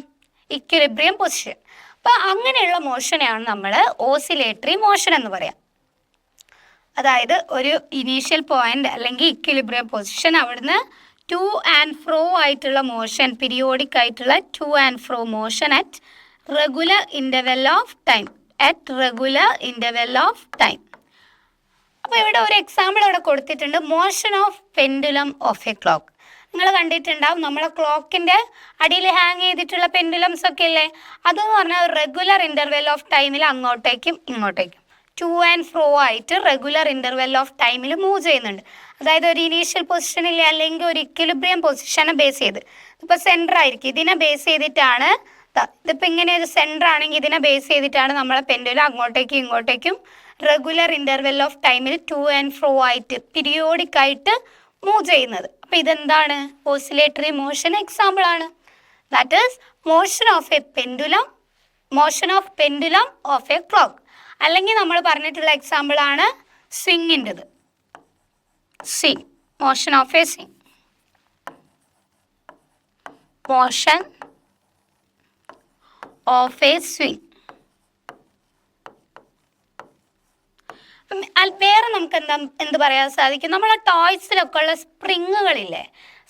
Equilibrium position. അപ്പോൾ അങ്ങനെയുള്ള മോഷനെയാണ് നമ്മൾ ഓസിലേറ്ററി മോഷൻ എന്ന് പറയാം. അതായത് ഒരു ഇനീഷ്യൽ പോയിന്റ് അല്ലെങ്കിൽ ഇക്വിലിബ്രിയം പൊസിഷൻ, അവിടുന്ന് ടു ആൻഡ് ഫ്രോ ആയിട്ടുള്ള മോഷൻ, പീരിയോഡിക് ആയിട്ടുള്ള to and ഫ്രോ motion at regular interval of time. അപ്പോൾ ഇവിടെ ഒരു എക്സാമ്പിൾ ഇവിടെ കൊടുത്തിട്ടുണ്ട്. Motion of pendulum of a clock. നിങ്ങൾ കണ്ടിട്ടുണ്ടാവും, നമ്മളെ ക്ലോക്കിൻ്റെ അടിയിൽ ഹാങ് ചെയ്തിട്ടുള്ള പെൻഡുലംസ് ഒക്കെ ഇല്ലേ? അതെന്ന് പറഞ്ഞാൽ റെഗുലർ ഇൻ്റർവെൽ ഓഫ് ടൈമിൽ അങ്ങോട്ടേക്കും ഇങ്ങോട്ടേക്കും ടു ആൻഡ് ഫ്രോ ആയിട്ട് റെഗുലർ ഇൻ്റർവെൽ ഓഫ് ടൈമിൽ മൂവ് ചെയ്യുന്നുണ്ട്. അതായത് ഒരു ഇനീഷ്യൽ പൊസിഷനിൽ അല്ലെങ്കിൽ ഒരു ഇക്വിലിബ്രിയം പൊസിഷനെ ബേസ് ചെയ്ത്, ഇപ്പോൾ സെൻറ്റർ ആയിരിക്കും, ഇതിനെ ബേസ് ചെയ്തിട്ടാണ്. ഇതിപ്പോൾ ഇങ്ങനെ ഒരു സെൻറ്റർ ആണെങ്കിൽ ഇതിനെ ബേസ് ചെയ്തിട്ടാണ് നമ്മളെ പെൻഡുലം അങ്ങോട്ടേക്കും ഇങ്ങോട്ടേക്കും റെഗുലർ ഇൻ്റർവെൽ ഓഫ് ടൈമിൽ ടു ആൻഡ് ഫ്രോ ആയിട്ട് പീരിയോഡിക് ആയിട്ട് മൂവ് ചെയ്യുന്നത്. അപ്പോൾ ഇതെന്താണ്? ഓസിലേറ്ററി മോഷൻ എക്സാമ്പിൾ ആണ്. That is motion of a pendulum, motion of pendulum of a clock. അല്ലെങ്കിൽ നമ്മൾ പറഞ്ഞിട്ടുള്ള എക്സാമ്പിൾ ആണ് സ്വിങ്ങിൻ്റെത്. Swing, motion of a swing, motion of a swing. വേറെ നമുക്ക് എന്ത് പറയാൻ സാധിക്കും, നമ്മളെ ടോയ്സിലൊക്കെ ഉള്ള സ്പ്രിങ്ങുകളില്ലേ,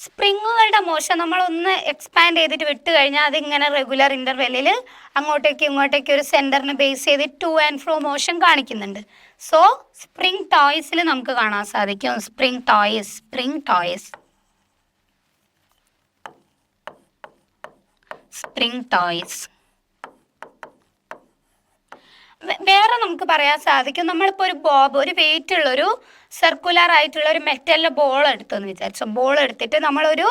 സ്പ്രിങ്ങുകളുടെ മോഷൻ നമ്മളൊന്ന് എക്സ്പാൻഡ് ചെയ്തിട്ട് വിട്ട് കഴിഞ്ഞാൽ അതിങ്ങനെ റെഗുലർ ഇൻ്റർവെല്ലിൽ അങ്ങോട്ടേക്ക് ഇങ്ങോട്ടേക്ക് ഒരു സെൻറ്ററിന് ബേസ് ചെയ്ത് ടു ആൻഡ് ഫ്രോ മോഷൻ കാണിക്കുന്നുണ്ട്. സോ സ്പ്രിങ് ടോയ്സിൽ നമുക്ക് കാണാൻ സാധിക്കും. Spring toys, spring toys, spring toys. വേറെ നമുക്ക് പറയാൻ സാധിക്കും, നമ്മളിപ്പോൾ ഒരു ബോബ്, ഒരു വെയിറ്റ് ഉള്ളൊരു സർക്കുലർ ആയിട്ടുള്ള ഒരു മെറ്റലിൻ്റെ ബോൾ എടുത്തെന്ന് വിചാരിച്ചു. ബോൾ എടുത്തിട്ട് നമ്മളൊരു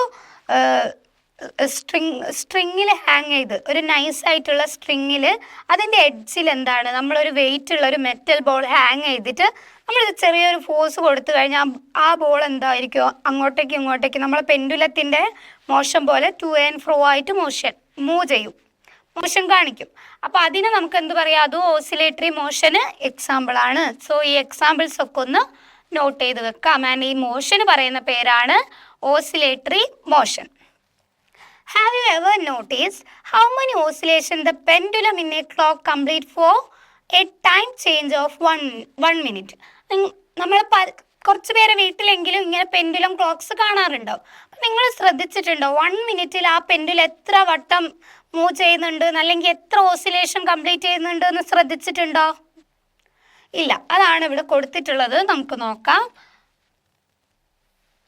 സ്ട്രിങ്ങിൽ ഹാങ് ചെയ്ത്, ഒരു നൈസായിട്ടുള്ള സ്ട്രിങ്ങിൽ അതിൻ്റെ എഡ്ജിൽ എന്താണ്, നമ്മളൊരു വെയിറ്റ് ഉള്ള ഒരു മെറ്റൽ ബോൾ ഹാങ് ചെയ്തിട്ട് നമ്മൾ ചെറിയൊരു ഫോഴ്സ് കൊടുത്തു കഴിഞ്ഞാൽ ആ ബോൾ എന്തായിരിക്കും, അങ്ങോട്ടേക്ക് ഇങ്ങോട്ടേക്ക് നമ്മളെ പെൻഡുലത്തിൻ്റെ മോഷൻ പോലെ ടു ആൻഡ് ഫ്രോ ആയിട്ട് മൂവ് ചെയ്യും, മോഷൻ കാണിക്കും. അപ്പോൾ അതിന് നമുക്ക് എന്ത് പറയാം, അതും ഓസിലേറ്ററി മോഷന് എക്സാമ്പിളാണ്. സോ ഈ എക്സാമ്പിൾസ് ഒക്കെ ഒന്ന് നോട്ട് ചെയ്ത് വെക്കാം. ആൻഡ് ഈ മോഷന് പറയുന്ന പേരാണ് oscillatory motion. Have you ever noticed how many oscillations the pendulum in a clock complete for a time change of one minute? നമ്മൾ കുറച്ച് പേരെ വീട്ടിലെങ്കിലും ഇങ്ങനെ പെൻഡുലം ക്ലോക്ക്സ് കാണാറുണ്ടാവും. അപ്പം നിങ്ങൾ ശ്രദ്ധിച്ചിട്ടുണ്ടോ 1 മിനിറ്റിൽ ആ പെൻഡുലം എത്ര വട്ടം മൂവ് ചെയ്യുന്നുണ്ട്, അല്ലെങ്കിൽ എത്ര ഓസിലേഷൻ കംപ്ലീറ്റ് ചെയ്യുന്നുണ്ട് എന്ന് ശ്രദ്ധിച്ചിട്ടുണ്ടോ? ഇല്ല. അതാണ് ഇവിടെ കൊടുത്തിട്ടുള്ളത്. നമുക്ക് നോക്കാം.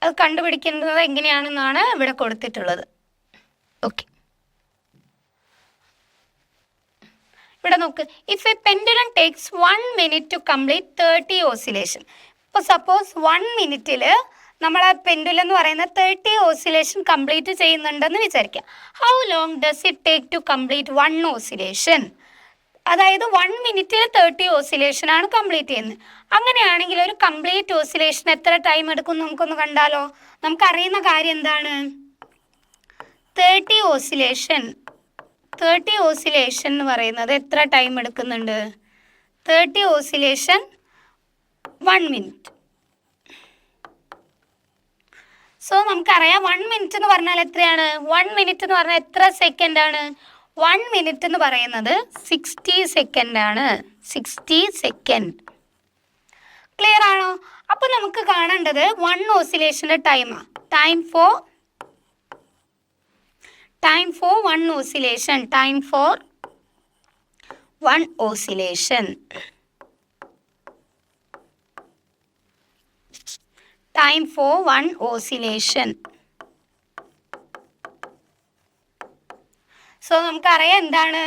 അത് കണ്ടുപിടിക്കുന്നത് എങ്ങനെയാണെന്നാണ് ഇവിടെ കൊടുത്തിട്ടുള്ളത്. ഓക്കെ, ഇവിടെ നോക്ക്. If a pendulum takes 1 minute to complete 30 oscillation. ഇപ്പോൾ സപ്പോസ് 1 മിനിറ്റിൽ നമ്മളെ പെൻഡുലം എന്ന് പറയുന്നത് 30 ഓസിലേഷൻ കംപ്ലീറ്റ് ചെയ്യുന്നുണ്ടെന്ന് വിചാരിക്കുക. How long does it take to complete 1 oscillation? അതായത് 1 മിനിറ്റിൽ 30 ഓസിലേഷൻ ആണ് കംപ്ലീറ്റ് ചെയ്യുന്നത്. അങ്ങനെയാണെങ്കിൽ ഒരു കംപ്ലീറ്റ് ഓസിലേഷൻ എത്ര ടൈം എടുക്കും നമുക്കൊന്ന് കണ്ടാലോ? നമുക്കറിയുന്ന കാര്യം എന്താണ്, 30 ഓസിലേഷൻ എന്ന് പറയുന്നത് എത്ര ടൈം എടുക്കുന്നുണ്ട്? 30 ഓസിലേഷൻ 1 മിനിറ്റ്. സോ നമുക്കറിയാം 1 മിനിറ്റ് എന്ന് പറഞ്ഞാൽ എത്രയാണ്? 1 മിനിറ്റ് എന്ന് പറഞ്ഞാൽ എത്ര സെക്കൻഡ് ആണ്? 1 മിനിറ്റ് എന്ന് പറയുന്നത് 60 സെക്കൻഡ് ആണ്. 60 സെക്കൻഡ്. ക്ലിയർ ആണോ? അപ്പോൾ നമുക്ക് കാണേണ്ടത് 1 ഓസിലേഷൻ്റെ ടൈമാണ്. Time for 1 oscillation. Time for 1 oscillation. Time for 1 oscillation. So നമുക്കറിയാം എന്താണ്,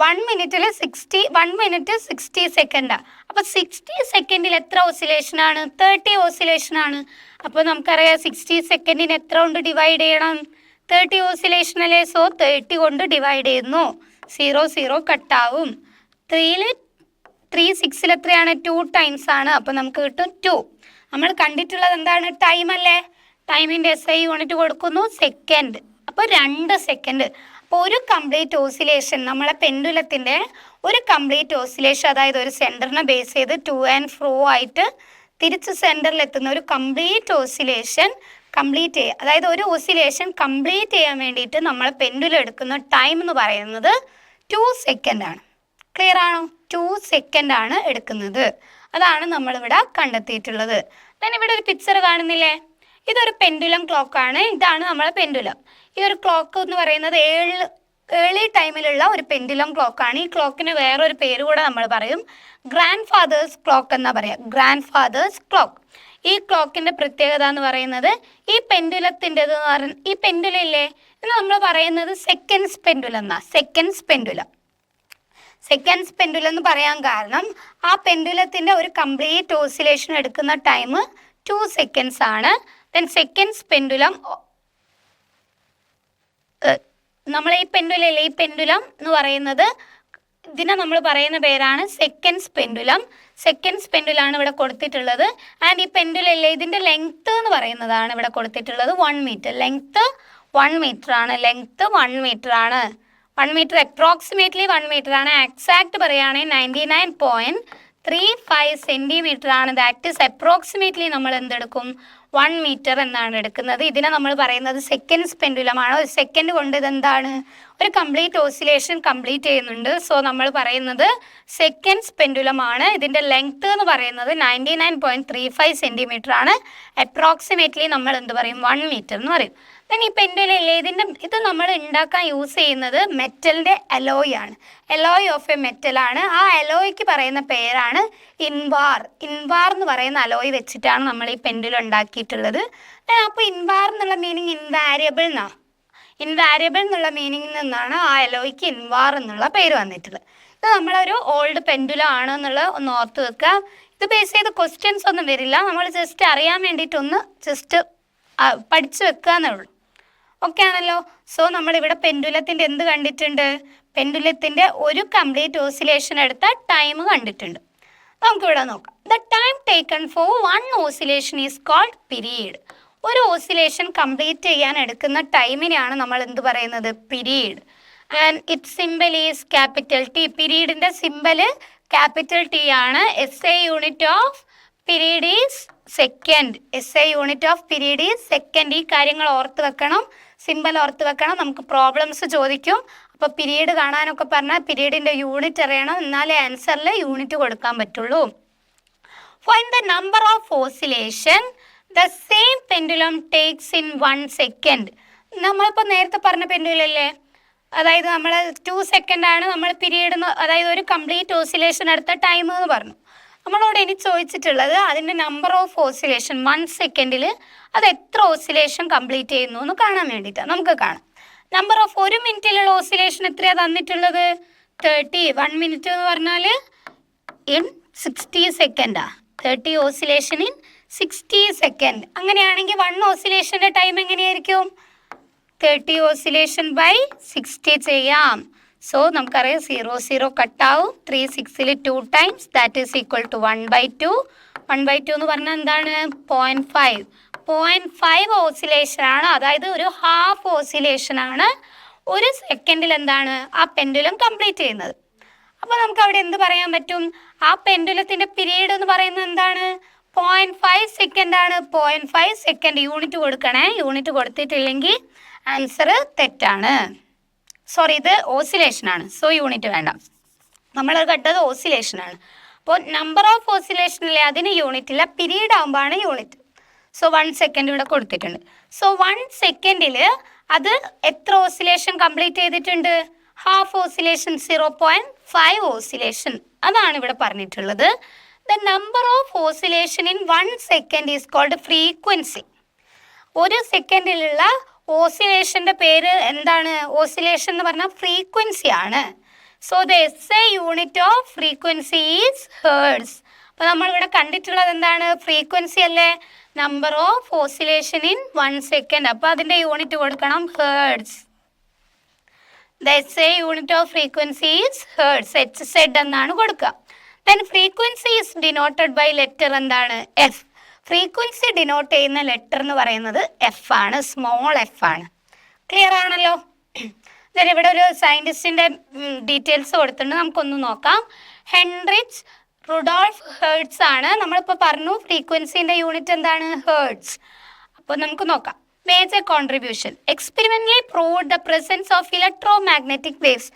1 മിനിറ്റിൽ 60 സെക്കൻഡാണ്. അപ്പോൾ 60 സെക്കൻഡിൽ എത്ര ഓസിലേഷൻ ആണ്? 30 ഓസിലേഷൻ ആണ്. അപ്പോൾ നമുക്കറിയാം 60 സെക്കൻഡിന് എത്ര കൊണ്ട് ഡിവൈഡ് ചെയ്യണം? 30 ഓസിലേഷൻ അല്ലേ? സോ 30 കൊണ്ട് ഡിവൈഡ് ചെയ്യുന്നു. 0 കട്ടാവും. 3 6 എത്രയാണ്? 2 ടൈംസ് ആണ്. അപ്പോൾ നമുക്ക് കിട്ടും 2. നമ്മൾ കണ്ടിട്ടുള്ളത് എന്താണ്? ടൈം അല്ലേ? ടൈമിൻ്റെ SI യൂണിറ്റ് കൊടുക്കുന്നു സെക്കൻഡ്. അപ്പോൾ 2 സെക്കൻഡ്. അപ്പോൾ ഒരു കംപ്ലീറ്റ് ഓസിലേഷൻ, നമ്മളെ പെൻഡുലത്തിൻ്റെ ഒരു കംപ്ലീറ്റ് ഓസിലേഷൻ, അതായത് ഒരു സെൻറ്ററിനെ ബേസ് ചെയ്ത് ടു ആൻഡ് ഫ്രോ ആയിട്ട് തിരിച്ച് സെൻറ്ററിലെത്തുന്ന ഒരു കംപ്ലീറ്റ് ഓസിലേഷൻ കംപ്ലീറ്റ് ചെയ്യുക, അതായത് ഒരു ഓസിലേഷൻ കംപ്ലീറ്റ് ചെയ്യാൻ വേണ്ടിയിട്ട് നമ്മൾ പെൻഡുലം എടുക്കുന്ന ടൈം എന്ന് പറയുന്നത് 2 സെക്കൻഡാണ്. ക്ലിയർ ആണോ? 2 സെക്കൻഡാണ് എടുക്കുന്നത്. അതാണ് നമ്മളിവിടെ കണ്ടെത്തിയിട്ടുള്ളത്. then ഇവിടെ ഒരു പിക്ചർ കാണുന്നില്ലേ? ഇതൊരു പെൻഡുലം ക്ലോക്കാണ്. ഇതാണ് നമ്മളെ പെൻഡുലം. ഈ ഒരു ക്ലോക്ക് എന്ന് പറയുന്നത് ഏർലി ടൈമിലുള്ള ഒരു പെൻഡുലം ക്ലോക്കാണ്. ഈ ക്ലോക്കിന് വേറൊരു പേര് കൂടെ നമ്മൾ പറയും, ഗ്രാൻഡ് ഫാദേഴ്സ് ക്ലോക്ക് എന്നാ പറയാം. Grandfather's clock. ഈ ക്ലോക്കിൻ്റെ പ്രത്യേകത എന്ന് പറയുന്നത് ഈ പെൻഡുലത്തിൻ്റെത് എന്ന് പറഞ്ഞാൽ, ഈ പെൻഡുലം ഇല്ലേ, എന്ന് നമ്മൾ പറയുന്നത് സെക്കൻഡ്സ് പെൻഡുലം എന്നാ. സെക്കൻഡ്സ് പെൻഡുലം എന്ന് പറയാൻ കാരണം ആ പെൻഡുലത്തിൻ്റെ ഒരു കംപ്ലീറ്റ് ഓസിലേഷൻ എടുക്കുന്ന ടൈം 2 സെക്കൻഡ്സ് ആണ്. ദെൻ സെക്കൻഡ്സ് പെൻഡുലം, നമ്മൾ ഈ പെൻഡുലം എന്ന് പറയുന്നത്, ഇതിനെ നമ്മൾ പറയുന്ന പേരാണ് സെക്കൻഡ്സ് പെൻഡുലം. സെക്കൻഡ്സ് പെൻഡുലാണ് ഇവിടെ കൊടുത്തിട്ടുള്ളത്. ആൻഡ് ഈ പെൻഡുലം ഇല്ലേ, ഇതിൻ്റെ ലെങ്ത്ത് എന്ന് പറയുന്നതാണ് ഇവിടെ കൊടുത്തിട്ടുള്ളത് 1 മീറ്റർ. ലെങ്ത്ത് 1 മീറ്റർ ആണ്. 1 മീറ്റർ അപ്രോക്സിമേറ്റ്ലി 1 മീറ്റർ ആണ്. എക്സാക്ട് പറയുകയാണെങ്കിൽ 99.35 സെൻറ്റിമീറ്റർ ആണ്. ദാറ്റ് ഈസ് അപ്രോക്സിമേറ്റ്ലി നമ്മൾ എന്തെടുക്കും? 1 മീറ്റർ എന്നാണ് എടുക്കുന്നത്. ഇതിനെ നമ്മൾ പറയുന്നത് സെക്കൻഡ്സ് പെൻഡുലമാണ്. ഒരു സെക്കൻഡ് കൊണ്ട് ഇതെന്താണ്, ഒരു കംപ്ലീറ്റ് ഓസിലേഷൻ കംപ്ലീറ്റ് ചെയ്യുന്നുണ്ട്. സോ നമ്മൾ പറയുന്നത് സെക്കൻഡ്സ് പെൻഡുലമാണ്. ഇതിൻ്റെ ലെങ്ത് എന്ന് പറയുന്നത് 99.35 സെൻറ്റിമീറ്റർ ആണ്. അപ്രോക്സിമേറ്റ്ലി നമ്മൾ എന്ത് പറയും, 1 മീറ്റർ എന്ന് പറയും. ദെൻ ഈ പെൻഡുലല്ലേ, ഇത് നമ്മൾ ഉണ്ടാക്കാൻ യൂസ് ചെയ്യുന്നത് മെറ്റലിൻ്റെ അലോയ് ആണ്. അലോയ് ഓഫ് എ മെറ്റലാണ്. ആ അലോയ്ക്ക് പറയുന്ന പേരാണ് ഇൻവാർ. ഇൻവാർ എന്ന് പറയുന്ന അലോയ് വെച്ചിട്ടാണ് നമ്മൾ ഈ പെൻഡുലം ഉണ്ടാക്കിയിട്ടുള്ളത്. അപ്പോൾ ഇൻവാർ എന്നുള്ള മീനിങ് ഇൻവാരിയബിൾ എന്നാണ്. ഇൻവാരിയബിൾ എന്നുള്ള മീനിങ്ങിൽ നിന്നാണ് ആ അലോയ്ക്ക് ഇൻവാർ എന്നുള്ള പേര് വന്നിട്ടുള്ളത്. ഇത് നമ്മളൊരു ഓൾഡ് പെൻഡുലം ആണ് എന്നുള്ളത് ഒന്ന് ഓർത്ത് വെക്കുക. ഇത് ബേസ് ചെയ്ത് ക്വസ്റ്റ്യൻസ് ഒന്നും വരില്ല, നമ്മൾ ജസ്റ്റ് അറിയാൻ വേണ്ടിയിട്ടൊന്ന് ജസ്റ്റ് പഠിച്ചു വെക്കുക എന്നുള്ളൂ. ഓക്കെ ആണല്ലോ. സോ നമ്മളിവിടെ പെൻഡുലത്തിൻ്റെ എന്ത് കണ്ടിട്ടുണ്ട്, പെൻഡുലത്തിൻ്റെ ഒരു കംപ്ലീറ്റ് ഓസിലേഷൻ എടുത്ത ടൈം കണ്ടിട്ടുണ്ട്. നമുക്കിവിടെ നോക്കാം. The time taken for 1 oscillation is called period. ഒരു ഓസിലേഷൻ കംപ്ലീറ്റ് ചെയ്യാൻ എടുക്കുന്ന ടൈമിനെയാണ് നമ്മൾ എന്ത് പറയുന്നത്, period. And it symbol is capital T. പീരീഡിൻ്റെ സിംബൽ ക്യാപിറ്റൽ ടി ആണ്. SI unit of period is second. SI unit of period is second. ഈ കാര്യങ്ങൾ ഓർത്ത് വെക്കണം, സിംബൽ ഓർത്ത് വെക്കണം. നമുക്ക് പ്രോബ്ലംസ് ചോദിക്കും. അപ്പോൾ പീരീഡ് കാണാനൊക്കെ പറഞ്ഞാൽ പീരീഡിൻ്റെ യൂണിറ്റ് അറിയണം, എന്നാലേ ആൻസറിൽ യൂണിറ്റ് കൊടുക്കാൻ പറ്റുള്ളൂ. Find the number of oscillation the same pendulum takes in 1 second. നമ്മളിപ്പോൾ നേരത്തെ പറഞ്ഞ പെൻഡുലല്ലേ, അതായത് നമ്മൾ 2 സെക്കൻഡാണ് നമ്മൾ പീരീഡ്, അതായത് ഒരു കംപ്ലീറ്റ് ഓസിലേഷൻ എടുത്ത ടൈം എന്ന് പറഞ്ഞു. നമ്മളോട് ഇനി ചോദിച്ചിട്ടുള്ളത് അതിൻ്റെ നമ്പർ ഓഫ് ഓസിലേഷൻ 1 സെക്കൻഡിൽ അത് എത്ര ഓസിലേഷൻ കംപ്ലീറ്റ് ചെയ്യുന്നു എന്ന് കാണാൻ വേണ്ടിയിട്ടാണ്. നമുക്ക് കാണാം. നമ്പർ ഓഫ് 1 മിനിറ്റിലുള്ള ഓസിലേഷൻ എത്രയാണ് തന്നിട്ടുള്ളത്, 30. 1 മിനിറ്റ് എന്ന് പറഞ്ഞാൽ ഇൻ 60 സെക്കൻഡാണ്. 30 oscillation in 60 second. അങ്ങനെയാണെങ്കിൽ 1 ഓസിലേഷൻ്റെ ടൈം എങ്ങനെയായിരിക്കും, 30 ഓസിലേഷൻ ബൈ 60 ചെയ്യാം. സോ നമുക്കറിയാം 0 0 കട്ടാവും. 3 6ൽ 2 times, that is equal to 1/2. 1/2 എന്ന് പറഞ്ഞാൽ എന്താണ്, 0.5. 0.5 ഓസിലേഷനാണ്, അതായത് ഒരു ഹാഫ് ഓസിലേഷനാണ് ഒരു സെക്കൻഡിൽ എന്താണ് ആ പെൻഡുലം കംപ്ലീറ്റ് ചെയ്യുന്നത്. അപ്പോൾ നമുക്ക് അവിടെ എന്ത് പറയാൻ പറ്റും, ആ പെൻഡുലത്തിൻ്റെ പീരീഡ് എന്ന് പറയുന്നത് എന്താണ്, 0.5 സെക്കൻഡാണ്. 0.5 സെക്കൻഡ് യൂണിറ്റ് കൊടുക്കണേ. യൂണിറ്റ് കൊടുത്തിട്ടില്ലെങ്കിൽ ആൻസർ തെറ്റാണ്. സോറി, ഇത് ഓസിലേഷനാണ്, സോ യൂണിറ്റ് വേണ്ട. നമ്മൾ കണ്ടത് ഓസിലേഷനാണ്. അപ്പോൾ നമ്പർ ഓഫ് ഓസിലേഷനിലെ അതിന് യൂണിറ്റ് ഇല്ല, പീരീഡ് ആകുമ്പോഴാണ് യൂണിറ്റ്. സോ 1 സെക്കൻഡ് ഇവിടെ കൊടുത്തിട്ടുണ്ട്. സോ 1 സെക്കൻഡിൽ അത് എത്ര ഓസിലേഷൻ കംപ്ലീറ്റ് ചെയ്തിട്ടുണ്ട്, ഹാഫ് ഓസിലേഷൻ, 0.5 ഓസിലേഷൻ. അതാണ് ഇവിടെ പറഞ്ഞിട്ടുള്ളത്. The number of oscillation in 1 second is called frequency. ഒരു സെക്കൻഡിലുള്ള ഓസിലേഷൻ്റെ പേര് എന്താണ്, ഓസിലേഷൻ എന്ന് പറഞ്ഞാൽ ഫ്രീക്വൻസി ആണ്. So the SI unit of frequency is hertz. അപ്പോൾ നമ്മളിവിടെ കണ്ടിട്ടുള്ളത് എന്താണ്, ഫ്രീക്വൻസി അല്ലേ, number of oscillation in 1 second. അപ്പോൾ അതിൻ്റെ യൂണിറ്റ് കൊടുക്കണം hertz. The SI unit of frequency is hertz, HZ എന്നാണ് കൊടുക്കുക. Then frequency is denoted by letter എന്താണ്, F. ഫ്രീക്വൻസി ഡിനോട്ട് ചെയ്യുന്ന ലെറ്റർ എന്ന് പറയുന്നത് F ആണ്, സ്മോൾ f ആണ്. ക്ലിയർ ആണല്ലോ. ദെൻ ഇവിടെ ഒരു സയൻറ്റിസ്റ്റിൻ്റെ ഡീറ്റെയിൽസ് കൊടുത്തിട്ടുണ്ട്, നമുക്കൊന്ന് നോക്കാം. ഹെൻറിച്ച് റുഡോൾഫ് ഹേർട്സ് ആണ്. നമ്മളിപ്പോൾ പറഞ്ഞു ഫ്രീക്വൻസിൻ്റെ യൂണിറ്റ് എന്താണ്, ഹേർട്സ്. അപ്പോൾ നമുക്ക് നോക്കാം. Major contribution, experimentally proved the presence of electromagnetic waves.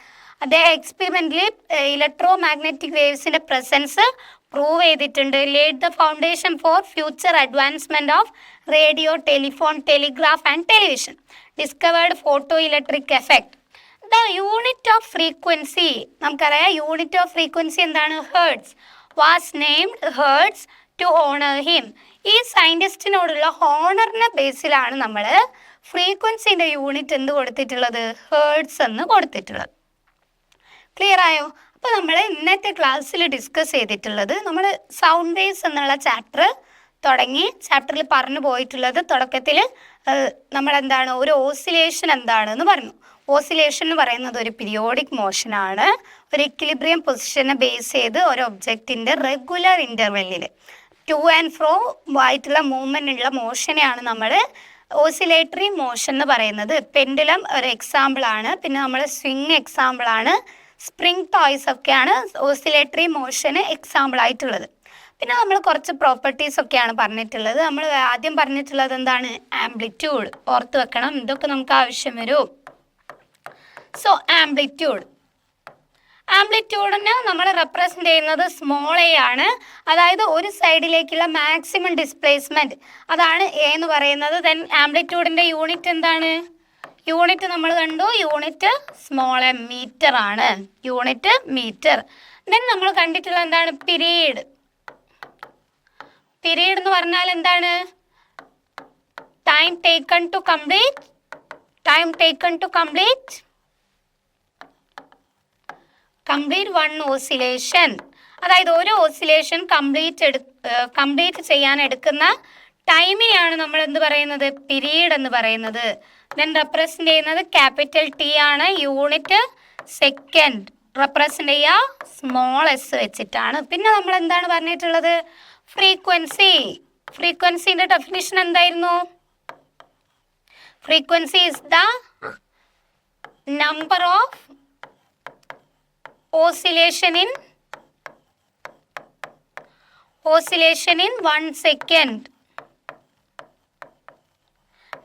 അദ്ദേഹം എക്സ്പെരിമെൻ്റലി ഇലക്ട്രോമാഗ്നറ്റിക് വേവ്സിൻ്റെ പ്രസൻസ് പ്രൂവ് ചെയ്തിട്ടുണ്ട്. Laid the foundation for future advancement of radio, telephone, telegraph and television. Discovered photoelectric effect. The unit of frequency, നമുക്കറിയാം യൂണിറ്റ് ഓഫ് ഫ്രീക്വൻസി എന്താണ്, hertz. Was named hertz to honour him. ഈ സയൻറ്റിസ്റ്റിനോടുള്ള ഹോണറിൻ്റെ ബേസിലാണ് നമ്മൾ ഫ്രീക്വൻസിൻ്റെ യൂണിറ്റ് എന്ത് കൊടുത്തിട്ടുള്ളത്, ഹേർട്സ് എന്ന് കൊടുത്തിട്ടുള്ളത്. ക്ലിയർ ആയോ? അപ്പോൾ നമ്മൾ ഇന്നത്തെ ക്ലാസ്സിൽ ഡിസ്കസ് ചെയ്തിട്ടുള്ളത്, നമ്മൾ സൗണ്ട് വേവ്സ് എന്നുള്ള ചാപ്റ്റർ തുടങ്ങി. ചാപ്റ്ററിൽ പറഞ്ഞു പോയിട്ടുള്ളത് തുടക്കത്തിൽ നമ്മളെന്താണ്, ഒരു ഓസിലേഷൻ എന്താണെന്ന് പറഞ്ഞു. ഓസിലേഷൻ എന്ന് പറയുന്നത് ഒരു പീരിയോഡിക് മോഷനാണ്. ഒരു ഇക്വിലിബ്രിയം പൊസിഷനെ ബേസ് ചെയ്ത് ഒരു ഒബ്ജക്റ്റിൻ്റെ റെഗുലർ ഇൻ്റർവെല്ലിൽ ടു ആൻഡ് ഫ്രോ ആയിട്ടുള്ള മൂവ്മെൻ്റ് ഉള്ള മോഷനെയാണ് നമ്മൾ ഓസിലേറ്ററി മോഷൻ എന്ന് പറയുന്നത്. പെൻഡുലം ഒരു എക്സാമ്പിളാണ്. പിന്നെ നമ്മൾ സ്വിങ് എക്സാമ്പിളാണ്. സ്പ്രിംഗ് ടോയ്സ് ഒക്കെയാണ് ഓസിലേറ്ററി മോഷന് എക്സാമ്പിൾ ആയിട്ടുള്ളത്. പിന്നെ നമ്മൾ കുറച്ച് പ്രോപ്പർട്ടീസ് ഒക്കെയാണ് പറഞ്ഞിട്ടുള്ളത്. നമ്മൾ ആദ്യം പറഞ്ഞിട്ടുള്ളത് എന്താണ്? ആംപ്ലിറ്റ്യൂഡ്. ഓർത്ത് വെക്കണം, ഇതൊക്കെ നമുക്ക് ആവശ്യം വരും. സോ ആംപ്ലിറ്റ്യൂഡിന് നമ്മൾ റെപ്രസെൻ്റ് ചെയ്യുന്നത് സ്മോൾ എ ആണ്. അതായത് ഒരു സൈഡിലേക്കുള്ള മാക്സിമം ഡിസ്പ്ലേസ്മെൻറ്റ്, അതാണ് എ എന്ന് പറയുന്നത്. ദെൻ ആംപ്ലിറ്റ്യൂഡിൻ്റെ യൂണിറ്റ് എന്താണ്? യൂണിറ്റ് നമ്മൾ കണ്ടു, യൂണിറ്റ് സ്മോൾ എം, മീറ്റർ ആണ്. Unit metre. ദെൻ നമ്മൾ കണ്ടിട്ടുള്ള എന്താണ്? പീരീഡ്. പീരീഡ് എന്ന് പറഞ്ഞാൽ എന്താണ്? Time taken to complete one oscillation. അതായത് ഒരു ഓസിലേഷൻ കംപ്ലീറ്റ് ചെയ്യാൻ എടുക്കുന്ന ടൈമിനെയാണ് നമ്മൾ എന്ത് പറയുന്നത്? പീരീഡ് എന്ന് പറയുന്നത്. ദെൻ റെപ്രസെൻ്റ് ചെയ്യുന്നത് ക്യാപിറ്റൽ ടി ആണ്. യൂണിറ്റ് സെക്കൻഡ് റെപ്രസെൻ്റ് ചെയ്യുക സ്മോൾ എസ് വെച്ചിട്ടാണ്. പിന്നെ നമ്മൾ എന്താണ് പറഞ്ഞിട്ടുള്ളത്? ഫ്രീക്വൻസിൻ്റെ ഡെഫിനിഷൻ എന്തായിരുന്നു? Frequency is the number of oscillation in 1 second.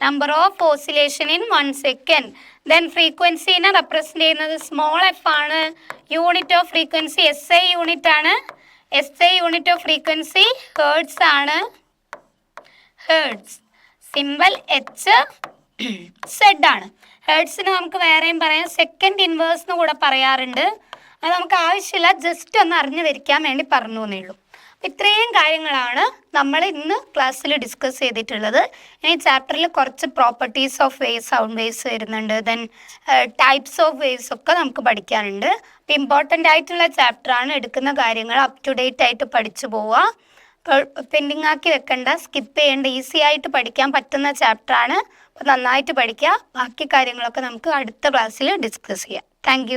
Number of oscillation in 1 second. Then frequency നെ റെപ്രസെൻ്റ് ചെയ്യുന്നത് സ്മോൾ എഫ് ആണ്. Unit of frequency SI unit ആണ്. SI unit of frequency hertz ആണ്. ഹേർട്സ് സിമ്പൽ HZ ആണ്. ഹേർട്സിന് നമുക്ക് വേറെയും പറയാം, സെക്കൻഡ് ഇൻവേഴ്സ് എന്ന് കൂടെ പറയാറുണ്ട്. അത് നമുക്ക് ആവശ്യമില്ല, ജസ്റ്റ് ഒന്ന് അറിഞ്ഞു വരിക്കാൻ വേണ്ടി പറഞ്ഞു എന്നേ ഉള്ളൂ. ഇത്രയും കാര്യങ്ങളാണ് നമ്മൾ ഇന്ന് ക്ലാസ്സിൽ ഡിസ്കസ് ചെയ്തിട്ടുള്ളത്. ഇനി ചാപ്റ്ററിൽ കുറച്ച് properties of waves, sound waves വരുന്നുണ്ട്. ദെൻ ടൈപ്സ് ഓഫ് വേവ്സ് ഒക്കെ നമുക്ക് പഠിക്കാനുണ്ട്. അപ്പോൾ ഇമ്പോർട്ടൻ്റ് ആയിട്ടുള്ള ചാപ്റ്ററാണ്. എടുക്കുന്ന കാര്യങ്ങൾ അപ് ടു ഡേറ്റ് ആയിട്ട് പഠിച്ചു പോവുക. പെൻഡിങ് ആക്കി വെക്കേണ്ട, സ്കിപ്പ് ചെയ്യേണ്ട, ഈസി ആയിട്ട് പഠിക്കാൻ പറ്റുന്ന ചാപ്റ്ററാണ്. അപ്പോൾ നന്നായിട്ട് പഠിക്കുക. ബാക്കി കാര്യങ്ങളൊക്കെ നമുക്ക് അടുത്ത ക്ലാസ്സിൽ ഡിസ്കസ് ചെയ്യാം. താങ്ക്